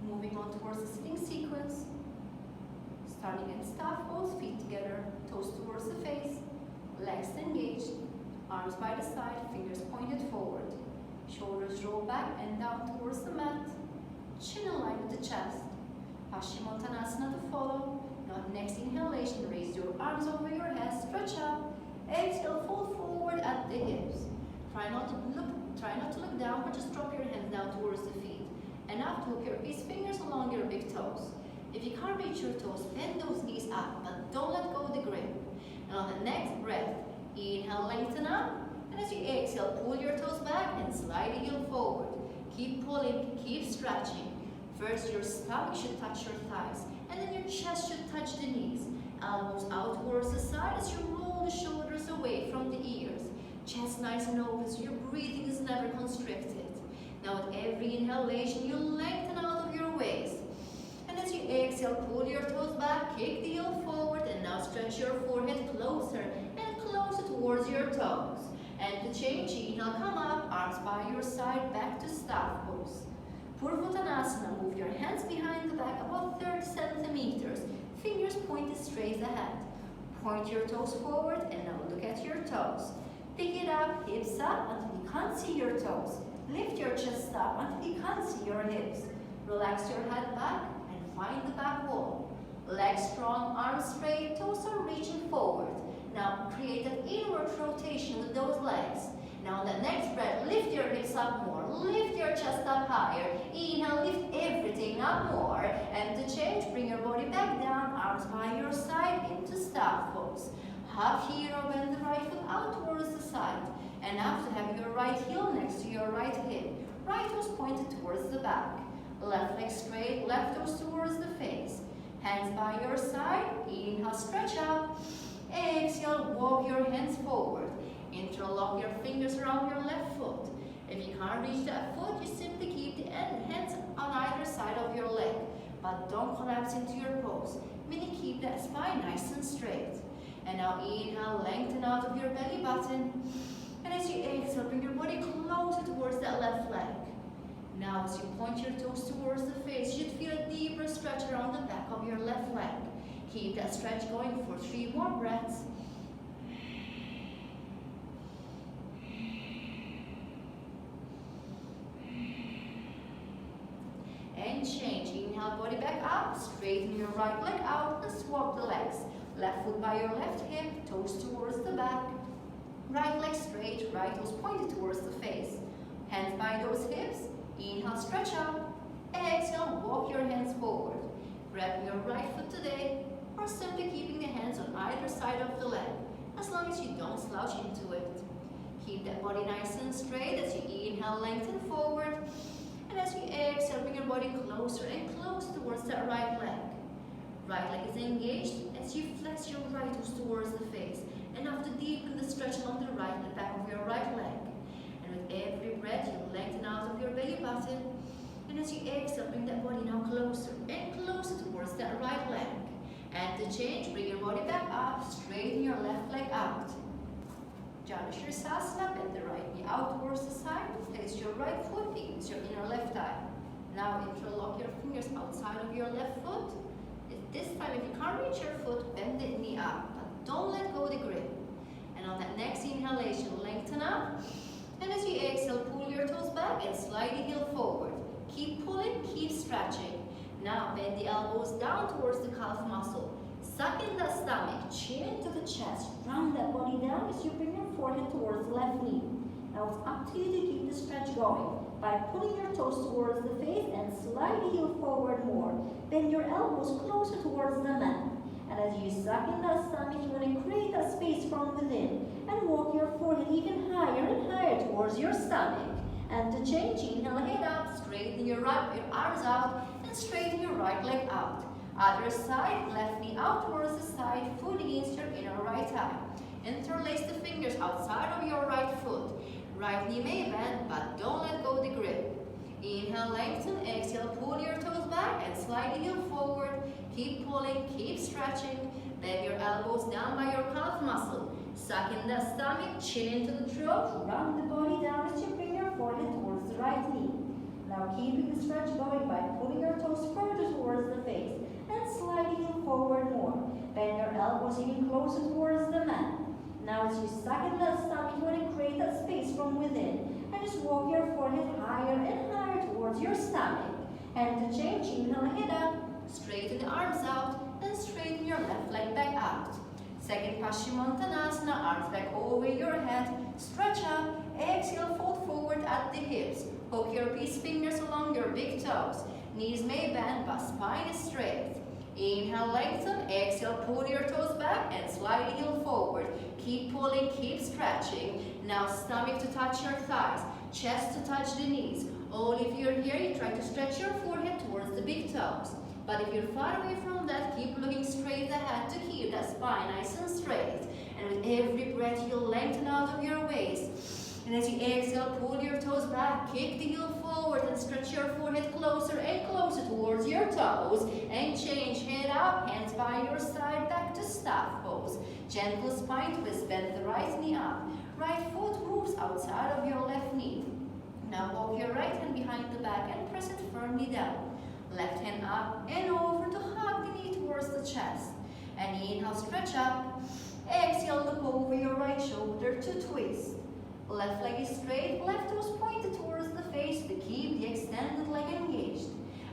Moving on towards the sitting sequence. Starting in staff pose, feet together, toes towards the face, legs engaged, arms by the side, fingers pointed forward. Shoulders roll back and down towards the mat. Chin in line with the chest. HotYogaMalta to follow. Now next inhalation, raise your arms over your head, stretch up. Exhale, fold forward at the hips. Try not to look down, but just drop your hands down towards the feet. Enough to hook your peace fingers along your big toes. If you can't reach your toes, bend those knees up, but don't let go of the grip. And on the next breath, inhale, lengthen up. And as you exhale, pull your toes back and slide the heel forward. Keep pulling, keep stretching. First, your stomach should touch your thighs, and then your chest should touch the knees. Elbows out towards the side as you roll the shoulders away from the ears. Chest nice and open so your breathing is never constricted. Now with every inhalation, you lengthen out of your waist. And as you exhale, pull your toes back, kick the heel forward, and now stretch your forehead closer and closer towards your toes. And to change, inhale, come up, arms by your side, back to staff pose. Purvottanasana, move your hands behind the back about 30 centimeters, fingers pointed straight ahead. Point your toes forward and now look at your toes. Pick it up, hips up until you can't see your toes. Lift your chest up until you can't see your hips. Relax your head back and find the back wall. Legs strong, arms straight, toes are reaching forward. Now create an inward rotation with those legs. Now on the next breath, lift your hips up more, lift your chest up higher. Inhale, lift everything up more. And to change, bring your body back down, arms by your side into staff pose. Half hero, bend the right foot out towards the side. And now to have your right heel next to your right hip. Right toes pointed towards the back. Left leg straight, left toes towards the face. Hands by your side, inhale, stretch up. Exhale, walk your hands forward. Interlock your fingers around your left foot. If you can't reach that foot, you simply keep the hands on either side of your leg. But don't collapse into your pose, meaning keep that spine nice and straight. And now inhale, lengthen out of your belly button. And as you exhale, bring your body closer towards that left leg. Now as you point your toes towards the face, you should feel a deeper stretch around the back of your left leg. Keep that stretch going for 3 more breaths. And change. Inhale, body back up. Straighten your right leg out and swap the legs. Left foot by your left hip, toes towards the back. Right leg straight, right toes pointed towards the face. Hands by those hips. Inhale, stretch up. Exhale, walk your hands forward. Grab your right foot today, or simply keeping the hands on either side of the leg, as long as you don't slouch into it. Keep that body nice and straight as you inhale, lengthen forward. And as you exhale, bring your body closer and closer towards that right leg. Right leg is engaged as you flex your right toes towards the face. Enough to deepen the stretch along the right, the back of your right leg. And with every breath, you lengthen out of your belly button. And as you exhale, bring that body now closer and closer towards that right leg. And to change, bring your body back up, straighten your left leg out. Janu Shirsasana, bend the right knee out towards the side. Place your right foot against your inner left thigh. Now interlock your fingers outside of your left foot. This time, if you can't reach your foot, bend the knee up, but don't let go of the grip. And on that next inhalation, lengthen up. And as you exhale, pull your toes back and slide the heel forward. Keep pulling, keep stretching. Now bend the elbows down towards the calf muscle. Suck in the stomach, chin into the chest. Round that body down as you bring your forehead towards the left knee. Now it's up to you to keep the stretch going by pulling your toes towards the face and slide the heel forward more. Bend your elbows closer towards the mat. And as you suck in that stomach, you want to create a space from within and walk your forehead even higher and higher towards your stomach. And to change, inhale, head up, straighten your arms out, and straighten your right leg out. Other side, left knee out towards the side, foot against your inner right thigh. Interlace the fingers outside of your right foot. Right knee may bend, but don't let go of the grip. Inhale, lengthen, exhale, pull your toes back and slide the heel forward. Keep pulling, keep stretching. Bend your elbows down by your calf muscle. Suck in the stomach, chin into the throat, round the body down as you bring your forehead towards the right knee. Now Now keeping the stretch going by pulling your toes further towards the face and sliding it forward more. Bend your elbows even closer towards the mat. Now as you suck and let stomach, you want to create that space from within. And just walk your forehead higher and higher towards your stomach. And to change, inhale, head up. Straighten the arms out and straighten your left leg back out. Second Paschimottanasana, arms back over your head. Stretch up. Exhale, fold forward at the hips. Hook your peace fingers along your big toes. Knees may bend, but spine is straight. Inhale, lengthen. Exhale, pull your toes back and slide the heel forward. Keep pulling, keep stretching. Now stomach to touch your thighs, chest to touch the knees. Only if you're here, you try to stretch your forehead towards the big toes. But if you're far away from that, keep looking straight ahead to keep that spine nice and straight. And with every breath, you'll lengthen out of your waist. And as you exhale, pull your toes back, kick the heel forward and stretch your forehead closer and closer towards your toes. And change, head up, hands by your side, back to staff pose. Gentle spine twist, bend the right knee up. Right foot moves outside of your left knee. Now walk your right hand behind the back and press it firmly down. Left hand up and over to hug the knee towards the chest. And inhale, stretch up. Exhale, look over your right shoulder to twist. Left leg is straight, left toes pointed towards the face to keep the extended leg engaged.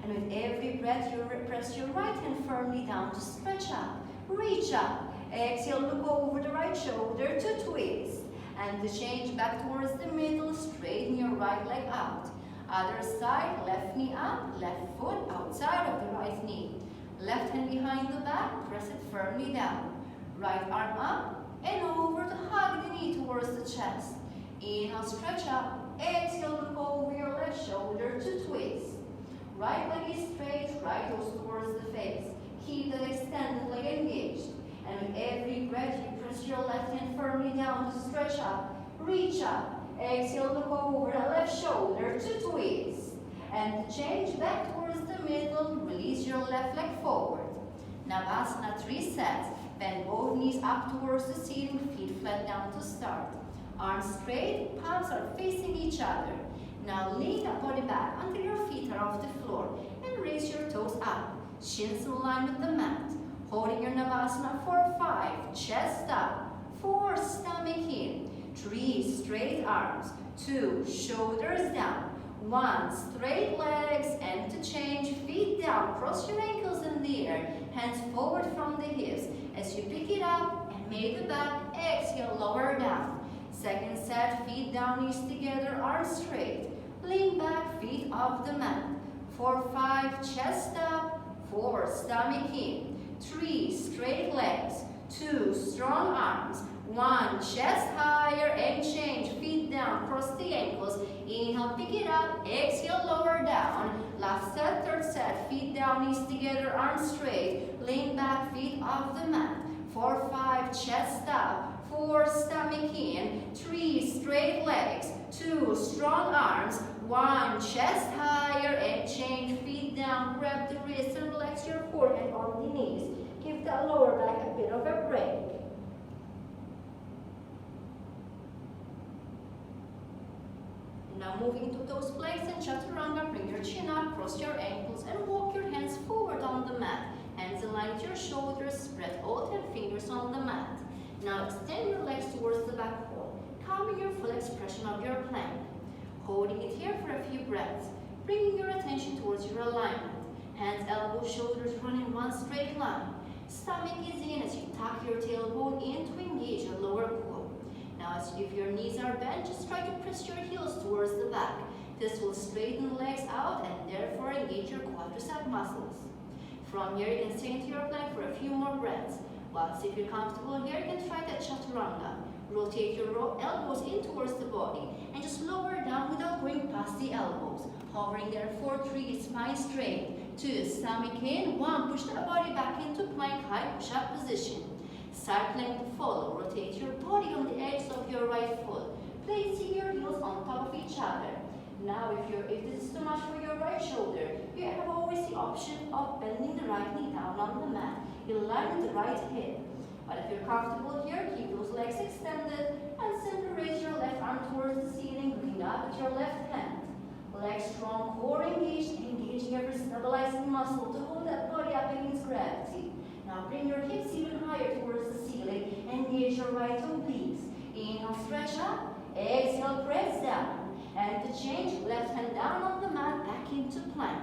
And with every breath, you press your right hand firmly down to stretch up. Reach up. Exhale, look over the right shoulder to twist. And to change back towards the middle, straighten your right leg out. Other side, left knee up, left foot outside of the right knee. Left hand behind the back, press it firmly down. Right arm up and over to hug the knee towards the chest. Inhale, stretch up. Exhale, look over your left shoulder to twist. Right leg is straight, right toes towards the face. Keep that extended leg engaged. And with every breath, you press your left hand firmly down to stretch up. Reach up. Exhale, look over the left shoulder to twist. And to change back towards the middle, release your left leg forward. Navasana 3 sets. Bend both knees up towards the ceiling, feet flat down to start. Arms straight, palms are facing each other. Now lean that body back until your feet are off the floor and raise your toes up. Shins in line with the mat. Holding your Navasana for 5, chest up. 4, stomach in. 3, straight arms. 2, shoulders down. 1, straight legs, and to change, feet down. Cross your ankles in the air. Hands forward from the hips. As you pick it up and make the back, exhale, lower down. Second set, feet down, knees together, arms straight. Lean back, feet off the mat. 4, 5, chest up. 4, stomach in. 3, straight legs. 2, strong arms. 1, chest higher and change. Feet down, cross the ankles. Inhale, pick it up. Exhale, lower down. Last set, third set. Feet down, knees together, arms straight. Lean back, feet off the mat. 4, 5, chest up. 4, stomach in. 3, straight legs. 2, strong arms. 1, chest higher and change. Feet down, grab the wrist and relax your forehead on the knees. Give that lower back a bit of a break. Now moving to toes placed in Chaturanga, bring your chin up, cross your ankles and walk your hands forward on the mat. Hands in line with your shoulders, spread all 10 fingers on the mat. Now extend your legs towards the back wall, calming your full expression of your plank. Holding it here for a few breaths, bringing your attention towards your alignment. Hands, elbows, shoulders run in one straight line. Stomach is in as you tuck your tailbone in to engage your lower core. Now, if your knees are bent, just try to press your heels towards the back. This will straighten the legs out and therefore engage your quadricep muscles. From here, you can stay into your plank for a few more breaths. Whilst if you're comfortable here, you can try that Chaturanga. Rotate your elbows in towards the body and just lower down without going past the elbows. Hovering there for 3, spine straight. 2, stomach in. 1, push that body back into plank, high push-up position. Side plank to follow. Rotate your body on the edges of your right foot, placing your heels on top of each other. Now, if this is too much for your right shoulder, you have always the option of bending the right knee down on the mat in line with the right hip. But if you're comfortable here, keep those legs extended and simply raise your left arm towards the ceiling, looking up at your left hand. Legs strong, core engaged, engaging every stabilizing muscle to hold that body up against gravity. Now bring your hips even higher towards the ceiling. Engage your right obliques. Inhale, stretch up. Exhale, press down. And to change, left hand down on the mat, back into plank.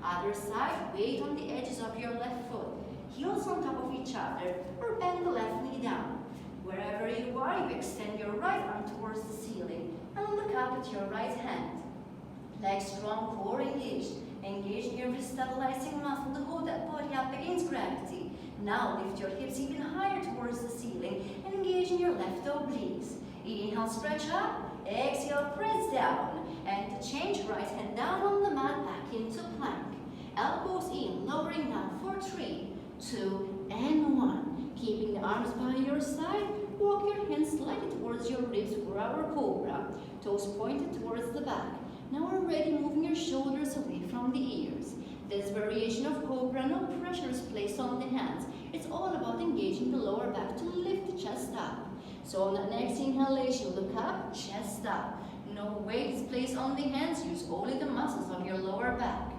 Other side, weight on the edges of your left foot. Heels on top of each other, or bend the left knee down. Wherever you are, you extend your right arm towards the ceiling and look up at your right hand. Legs strong, core engaged. Engaging every stabilizing muscle to hold that body up against gravity. Now lift your hips even higher towards the ceiling and engage in your left obliques. Inhale, stretch up. Exhale, press down. And to change, right hand down on the mat, back into plank. Elbows in, lowering down for 3, 2, and 1. Keeping the arms by your side, walk your hands slightly towards your ribs for our cobra. Toes pointed towards the back. Now we're ready, moving your shoulders away from the ears. This variation of cobra, no pressure is placed on the hands. It's all about engaging the lower back to lift the chest up. So on the next inhalation, look up, chest up. No weight is placed on the hands, use only the muscles of your lower back.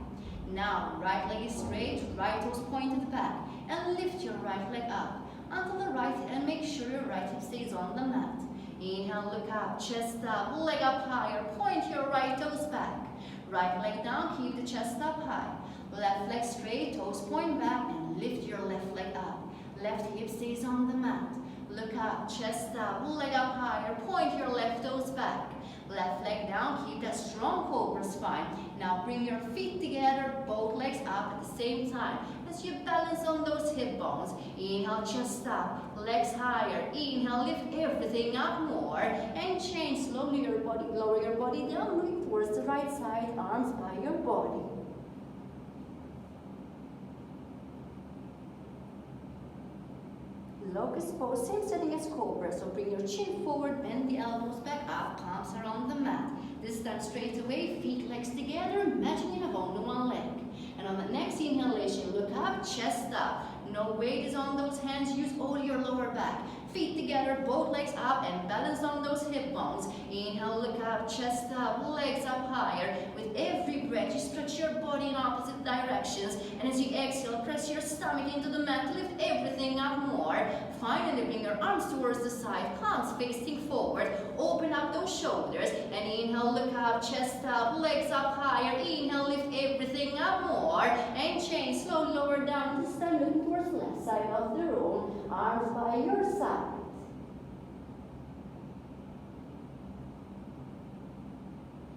Now, right leg is straight, right toes pointed back, and lift your right leg up onto the right and make sure your right hip stays on the mat. Inhale, look up, chest up, leg up higher, point your right toes back. Right leg down, keep the chest up high. Left leg straight, toes point back, and lift your left leg up. Left hip stays on the mat. Look up, chest up, leg up higher, point your left toes back. Left leg down, keep that strong cobra spine. Now bring your feet together, both legs up at the same time as you balance on those hip bones. Inhale, chest up, legs higher. Inhale, lift everything up more. And change slowly your body, lower your body down, looking towards the right side, arms by your body. Locust pose, same setting as cobra. So bring your chin forward, bend the elbows back up, palms are on the mat. This time straight away, feet, legs together, matching you have only one leg. And on the next inhalation, look up, chest up. No weight is on those hands, use all your lower back. Feet together, both legs up, and balance on those hip bones. Inhale, look up, chest up, legs up higher. With every breath, you stretch your body in opposite directions. And as you exhale, press your stomach into the mat, lift everything up more. Finally, bring your arms towards the side, palms facing forward. Open up those shoulders. And inhale, look up, chest up, legs up higher. Inhale, lift everything up more. And change, slowly lower down, this time looking towards the left side of the room. Arms by your side.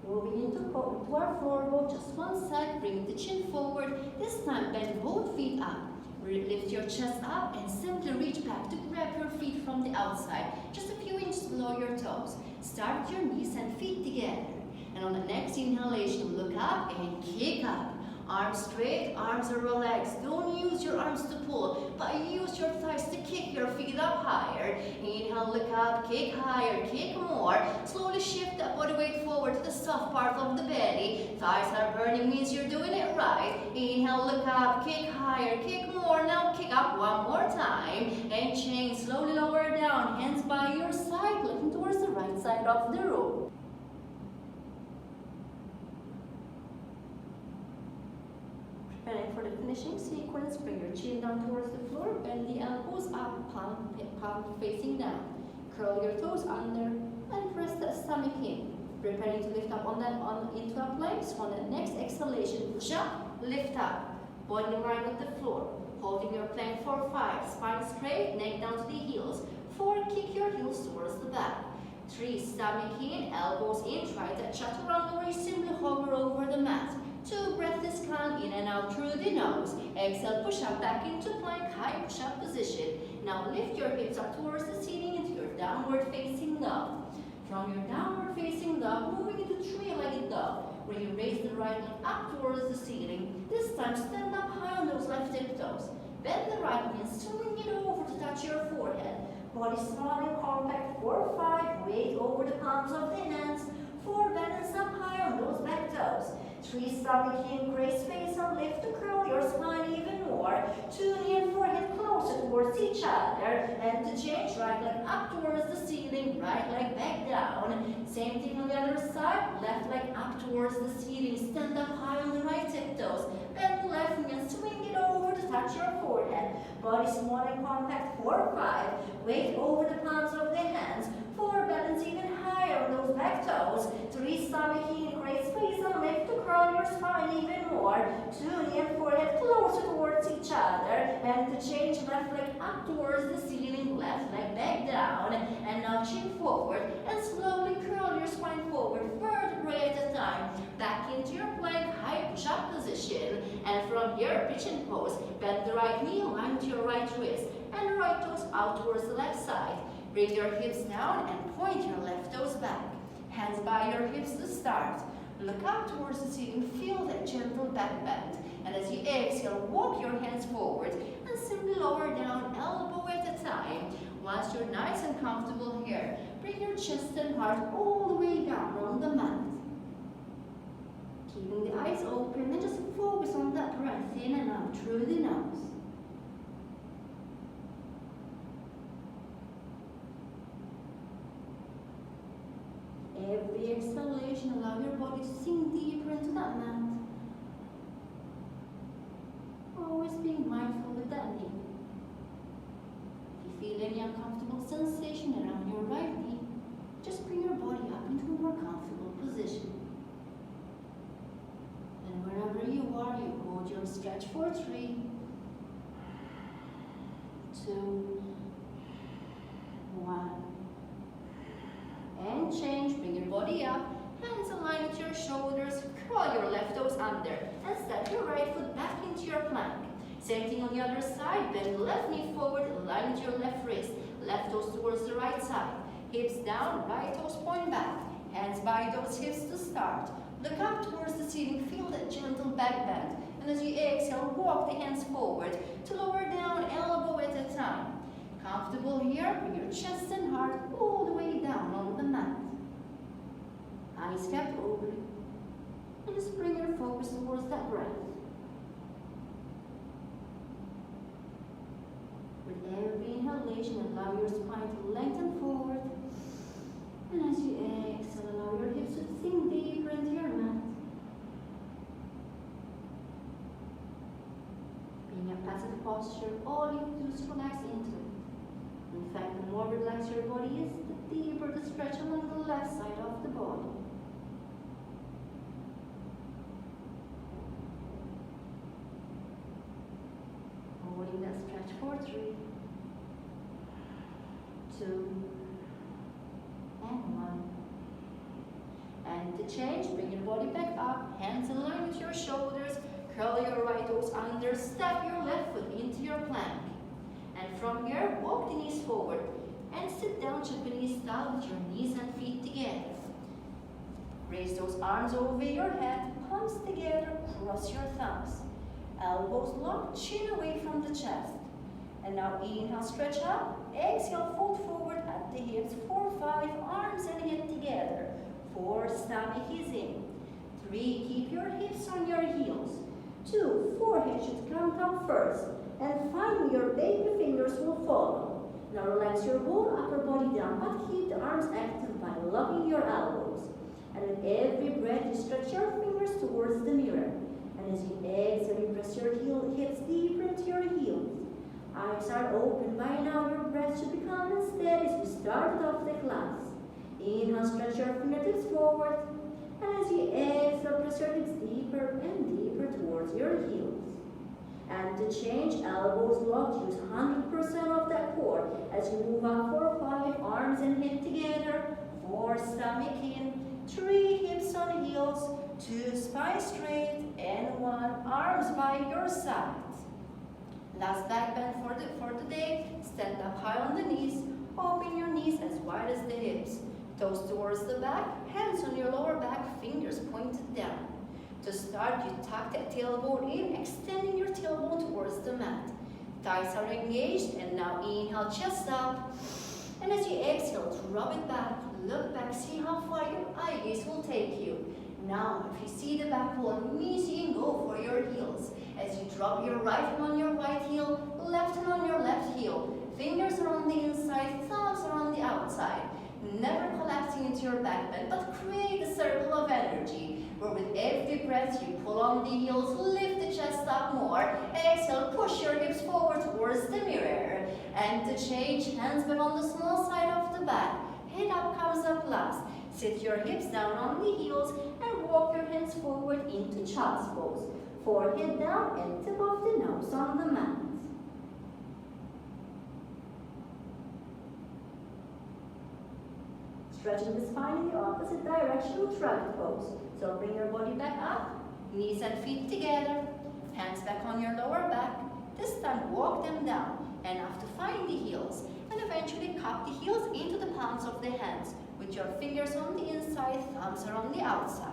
Moving into our floor roll, just one side, bring the chin forward. This time bend both feet up. Lift your chest up and simply reach back to grab your feet from the outside, just a few inches below your toes. Start with your knees and feet together. And on the next inhalation, look up and kick up. Arms straight, arms are relaxed. Don't use your arms to pull, but use your thighs to kick your feet up higher. Inhale, look up, kick higher, kick more. Slowly shift that body weight forward to the soft part of the belly. Thighs are burning, means you're doing it right. Inhale, look up, kick higher, kick more. Now kick up one more time. And change, slowly lower down. Hands by your side, looking towards the right side of the room. Preparing for the finishing sequence, bring your chin down towards the floor, bend the elbows up, palm facing down. Curl your toes under and press the stomach in. Preparing to lift up into a plank. So on the next exhalation, push up, lift up. Body in line with the floor. Holding your plank for 5. Spine straight, neck down to the heels. 4. Kick your heels towards the back. 3. Stomach in, elbows in. Try that chaturanga where you simply hover over the mat. 2. Breathless count in and out through the nose. Exhale, push up back into plank, high push up position. Now lift your hips up towards the ceiling into your downward facing dog. From your downward facing dog, moving into 3-legged dog, where you raise the right leg up towards the ceiling. This time stand up high on those left tiptoes. Bend the right knee and swing it over to touch your forehead. Body small and compact for 5. Weight over the palms of the hands. 4, balance up high on those back toes. 3, stomach in, grace face and lift to curl your spine even more. 2, knee and forehead closer towards each other. And to change, right leg up towards the ceiling, right leg back down. Same thing on the other side, left leg up towards the ceiling. Stand up high on the right tiptoes. Bend the left knee and swing it over to touch your forehead. Body small and compact, 4, 5. Weight over the palms of the hands. 4, balance even higher on those back toes. 3, stomach in, great space and lift to curl your spine even more. 2, knee and forehead closer towards each other. And to change, left leg up towards the ceiling, left leg back down. And now chin forward and slowly curl your spine forward, vertebrae at a time. Back into your plank, high push-up position. And from here, pigeon pose. Bend the right knee, line to your right wrist. And right toes out towards the left side. Bring your hips down and point your left toes back. Hands by your hips to start. Look up towards the ceiling, feel that gentle back bend. And as you exhale, walk your hands forward and simply lower down, elbow at a time. Once you're nice and comfortable here, bring your chest and heart all the way down on the mat. Keeping the eyes open and just focus on that breath in and out through the nose. Every exhalation, allow your body to sink deeper into that mat. Always being mindful with that knee. If you feel any uncomfortable sensation around your right knee, just bring your body up into a more comfortable position. And wherever you are, you hold your stretch for 3, 2, 1. And change, bring your body up, hands aligned with your shoulders, curl your left toes under, and step your right foot back into your plank. Same thing on the other side, bend the left knee forward, align with your left wrist, left toes towards the right side. Hips down, right toes point back, hands by those hips to start. Look up towards the ceiling, feel that gentle back bend. And as you exhale, walk the hands forward to lower down, elbow at a time. Comfortable here, bring your chest and heart all the way down on the mat. Eyes kept open. And just bring your focus towards that breath. With every inhalation, allow your spine to lengthen forward. And as you exhale, allow your hips to sink deeper into your mat. Being a passive posture, all you do is relax into it. In fact, the more relaxed your body is, the deeper the stretch along the left side of the body. Holding that stretch for 3, 2, and 1. And to change, bring your body back up, hands in line with your shoulders, curl your right toes under, step your left foot into your plank. And from here, walk the knees forward and sit down Japanese style with your knees and feet together. Raise those arms over your head, palms together, cross your thumbs. Elbows locked, chin away from the chest. And now inhale, stretch up. Exhale, fold forward at the hips. 4, 5, arms and head together. 4, stomach is in. 3, keep your hips on your heels. 2, forehead should come down first. And finally, your baby fingers will follow. Now relax your whole upper body down, but keep the arms active by locking your elbows. And with every breath, you stretch your fingers towards the mirror. And as you exhale, you press your hips deeper into your heels. Eyes are open. By now, your breath should be calm and steady as we started off the class. Inhale, stretch your fingertips forward. And as you exhale, press your hips deeper and deeper towards your heels. And to change, elbows locked, use 100% of that core. As you move up, 4, 5, arms and head together. 4, stomach in. 3, hips on heels. 2, spine straight. And 1, arms by your sides. Last back bend for the day. Stand up high on the knees. Open your knees as wide as the hips. Toes towards the back, hands on your lower back, fingers pointed down. To start, you tuck that tailbone in, extending your tailbone towards the mat. Thighs are engaged, and now inhale, chest up. And as you exhale, drop it back, Look back, see how far your eye gaze will take you. Now, if you see the back wall, it means you can go for your heels. As you drop your right hand on your right heel, left hand on your left heel. Fingers are on the inside, thumbs are on the outside. Never collapsing into your back bend, but create a circle of energy, where with every breath you pull on the heels, lift the chest up more. Exhale, push your hips forward towards the mirror. And to change, hands back on the small side of the back. Head up comes up last. Sit your hips down on the heels and walk your hands forward into child's pose. Forehead down and tip of the nose on the mat. Stretching the spine in the opposite direction with rabbit pose. So bring your body back up, knees and feet together, hands back on your lower back. This time walk them down and after find the heels and eventually cup the heels into the palms of the hands with your fingers on the inside, thumbs are on the outside.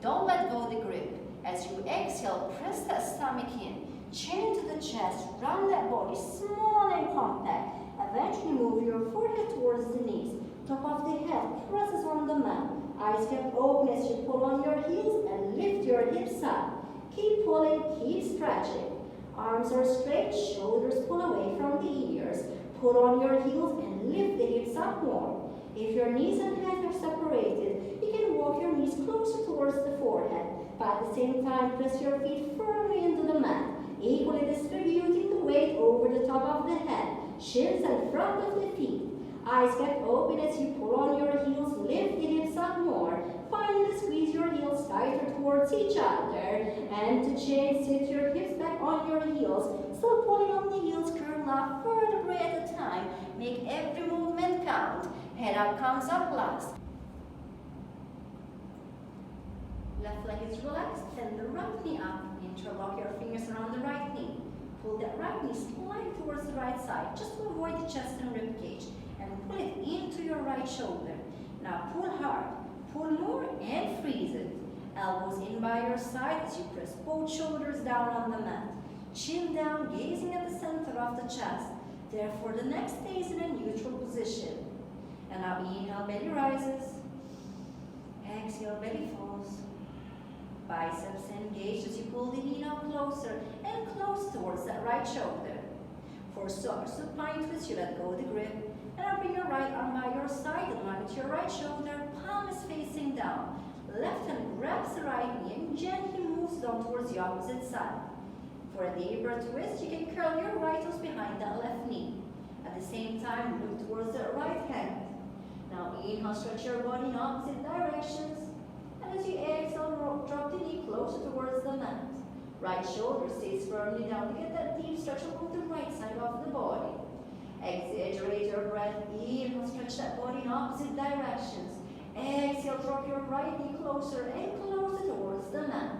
Don't let go the grip. As you exhale, press that stomach in, chin into the chest, round that body, small and compact. Eventually move your forehead towards the knees. Top of the head presses on the mat. Eyes kept open as you pull on your heels and lift your hips up. Keep pulling, keep stretching. Arms are straight, shoulders pull away from the ears. Pull on your heels and lift the hips up more. If your knees and hands are separated, you can walk your knees closer towards the forehead, but at the same time press your feet firmly into the mat, equally distributing the weight over the top of the head, shins and front of the feet. Eyes kept open as you pull on your heels, lift the hips up more. Finally squeeze your heels tighter towards each other. And to change, sit your hips back on your heels. Still pulling on the heels, curl up vertebrae at a time. Make every movement count. Head up comes up last. Left leg is relaxed, bend the right knee up. Interlock your fingers around the right knee. Pull that right knee slightly towards the right side, just to avoid the chest and rib cage. And pull it into your right shoulder. Now pull hard, pull more and freeze it. Elbows in by your side as you press both shoulders down on the mat. Chin down, gazing at the center of the chest. Therefore, the next stays in a neutral position. And now inhale, belly rises. Exhale, belly falls. Biceps engaged as you pull the knee now closer and close towards that right shoulder. For supine twist, you let go of the grip. And now bring your right arm by your side, in line with your right shoulder, palm is facing down. Left hand grabs the right knee and gently moves down towards the opposite side. For a deeper twist, you can curl your right toes behind that left knee. At the same time, look towards the right hand. Now inhale, stretch your body in opposite directions. And as you exhale, drop the knee closer towards the mat. Right shoulder stays firmly down to get that deep stretch along the right side of the body. Exaggerate your breath. Inhale, stretch that body in opposite directions. Exhale, drop your right knee closer and closer towards the mat.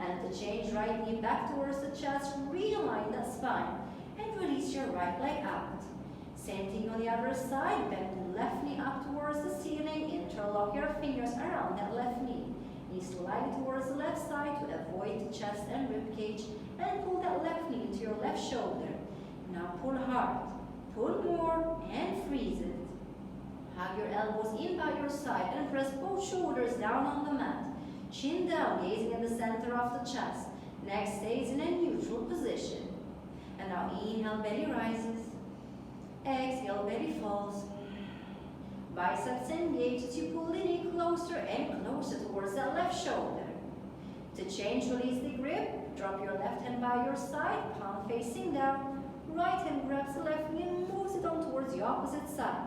And to change, right knee back towards the chest, realign that spine. And release your right leg out. Same thing on the other side. Bend the left knee up towards the ceiling. Interlock your fingers around that left knee. Knee slightly towards the left side to avoid the chest and rib cage. And pull that left knee into your left shoulder. Now pull hard. Pull more and freeze it. Hug your elbows in by your side and press both shoulders down on the mat. Chin down, gazing at the center of the chest. Neck stays in a neutral position. And now inhale, belly rises. Exhale, belly falls. Biceps engaged as you pull the knee closer and closer towards that left shoulder. To change, release the grip. Drop your left hand by your side, palm facing down. Right hand grabs the left knee and moves it on towards the opposite side.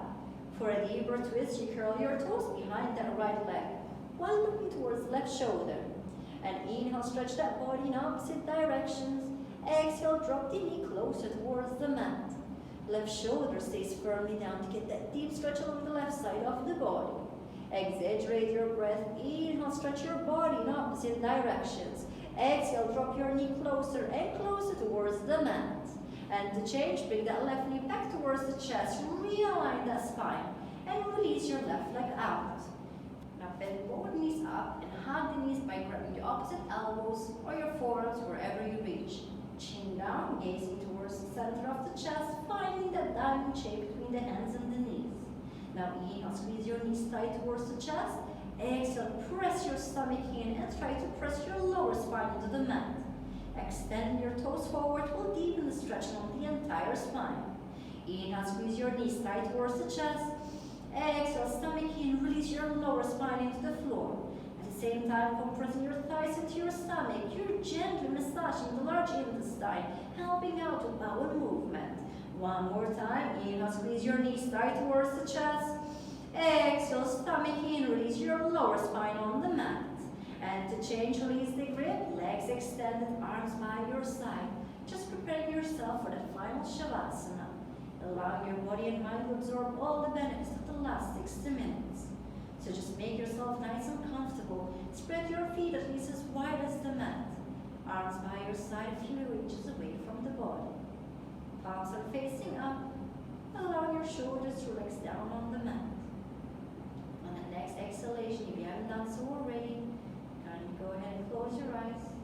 For a deeper twist, you curl your toes behind that right leg while looking towards the left shoulder. And inhale, stretch that body in opposite directions. Exhale, drop the knee closer towards the mat. Left shoulder stays firmly down to get that deep stretch along the left side of the body. Exaggerate your breath. Inhale, stretch your body in opposite directions. Exhale, drop your knee closer and closer towards the mat. And to change, bring that left knee back towards the chest, realign that spine, and release your left leg out. Now bend both knees up and hug the knees by grabbing your opposite elbows or your forearms wherever you reach. Chin down, gazing towards the center of the chest, finding that diamond shape between the hands and the knees. Now inhale, squeeze your knees tight towards the chest. Exhale, press your stomach in and try to press your lower spine into the mat. Extend your toes forward will deepen the stretching of the entire spine. Inhale, squeeze your knees tight towards the chest. Exhale, stomach in, release your lower spine into the floor. At the same time, compressing your thighs into your stomach, you're gently massaging the large intestine, helping out with bowel movement. One more time, inhale, squeeze your knees tight towards the chest. Exhale, stomach in, release your lower spine on the mat. And to change, release the grip, legs extended, arms by your side. Just preparing yourself for that final Shavasana. Allowing your body and mind to absorb all the benefits of the last 60 minutes. So just make yourself nice and comfortable. Spread your feet at least as wide as the mat. Arms by your side a few inches away from the body. Palms are facing up. Allow your shoulders to relax down on the mat. On the next exhalation, if you haven't done so already, kindly go ahead and close your eyes.